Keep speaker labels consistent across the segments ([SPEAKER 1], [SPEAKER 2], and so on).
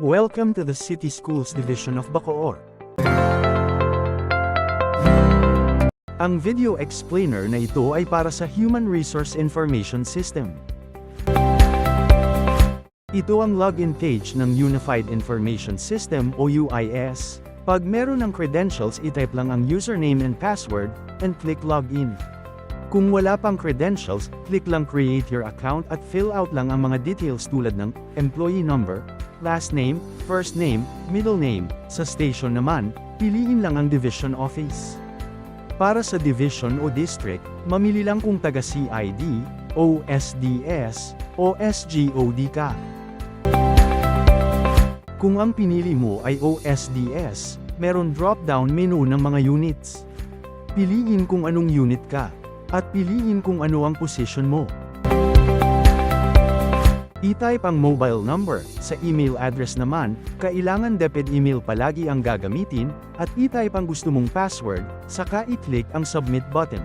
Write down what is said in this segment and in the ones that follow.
[SPEAKER 1] Welcome to the City Schools Division of Bacoor. Ang video explainer na ito ay para sa Human Resource Information System. Ito ang login page ng Unified Information System o UIS. Pag meron ng credentials, i-type lang ang username and password, and click login. Kung wala pang credentials, click lang create your account at fill out lang ang mga details tulad ng employee number, last name, first name, middle name. Sa station naman, piliin lang ang division office. Para sa division o district, mamili lang kung taga CID, OSDS, o SGOD ka. Kung ang pinili mo ay OSDS, meron drop-down menu ng mga units. Piliin kung anong unit ka, at piliin kung ano ang position mo. I-type ang mobile number. Sa email address naman, kailangan DepEd email palagi ang gagamitin, at i-type ang gusto mong password, saka i-click ang submit button.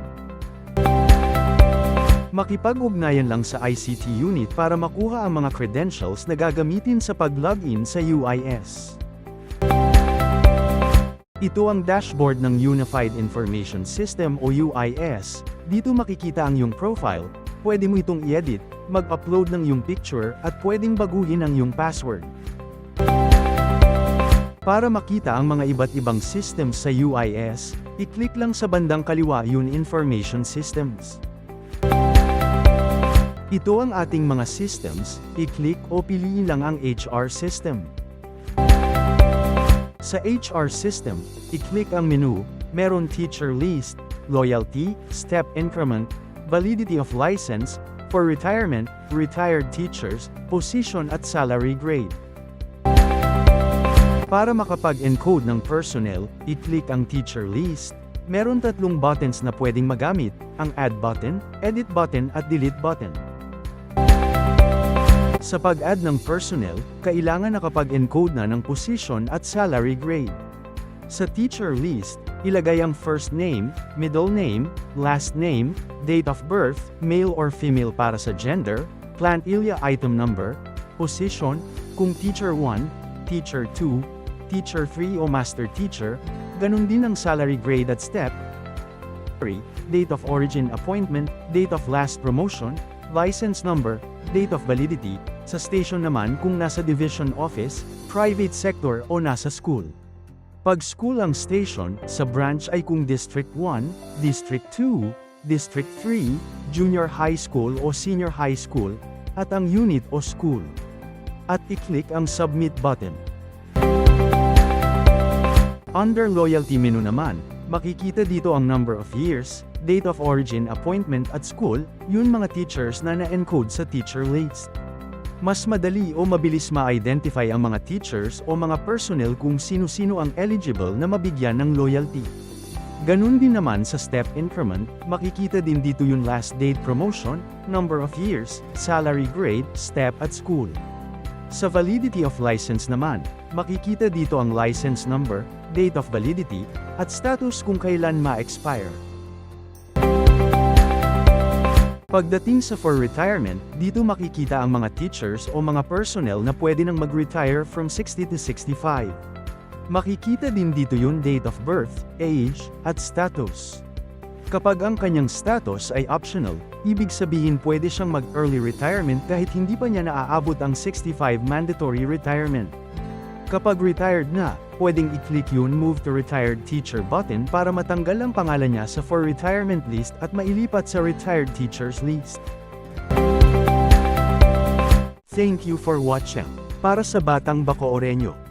[SPEAKER 1] Makipag-ugnayan lang sa ICT unit para makuha ang mga credentials na gagamitin sa pag-login sa UIS. Ito ang dashboard ng Unified Information System o UIS. Dito makikita ang iyong profile, pwede mo itong i-edit, mag-upload ng iyong picture, at pwedeng baguhin ang iyong password. Para makita ang mga iba't ibang systems sa UIS, i-click lang sa bandang kaliwa yung Information Systems. Ito ang ating mga systems, i-click o piliin lang ang HR system. Sa HR system, i-click ang menu, meron teacher list, loyalty, step increment, validity of license, for retirement, retired teachers, position at salary grade. Para makapag-encode ng personnel, i-click ang teacher list. Meron tatlong buttons na pwedeng magamit, ang add button, edit button at delete button. Sa pag-add ng personnel, kailangan nakapag-encode na ng position at salary grade. Sa teacher list, ilagay ang first name, middle name, last name, date of birth, male or female para sa gender, plantilla item number, position, kung teacher 1, teacher 2, teacher 3 o master teacher, ganun din ang salary grade at step, date of origin appointment, date of last promotion, license number, date of validity. Sa station naman kung nasa division office, private sector o nasa school. Pag school ang station, sa branch ay kung District 1, District 2, District 3, Junior High School o Senior High School, at ang unit o school. At i-click ang Submit button. Under Loyalty menu naman, makikita dito ang number of years, date of origin appointment at school, yun mga teachers na na-encode sa teacher list. Mas madali o mabilis ma-identify ang mga teachers o mga personnel kung sino-sino ang eligible na mabigyan ng loyalty. Ganun din naman sa step increment, makikita din dito yung last date promotion, number of years, salary grade, step at school. Sa validity of license naman, makikita dito ang license number, date of validity, at status kung kailan ma-expire. Pagdating sa for retirement, dito makikita ang mga teachers o mga personnel na pwede nang mag-retire from 60 to 65. Makikita din dito yung date of birth, age, at status. Kapag ang kanyang status ay optional, ibig sabihin pwede siyang mag-early retirement kahit hindi pa niya naaabot ang 65 mandatory retirement. Kapag retired na, pwedeng i-click yun Move to Retired Teacher button para matanggal ang pangalan niya sa for retirement list at mailipat sa retired teachers list. Thank you for watching. Para sa Batang Bacooreño.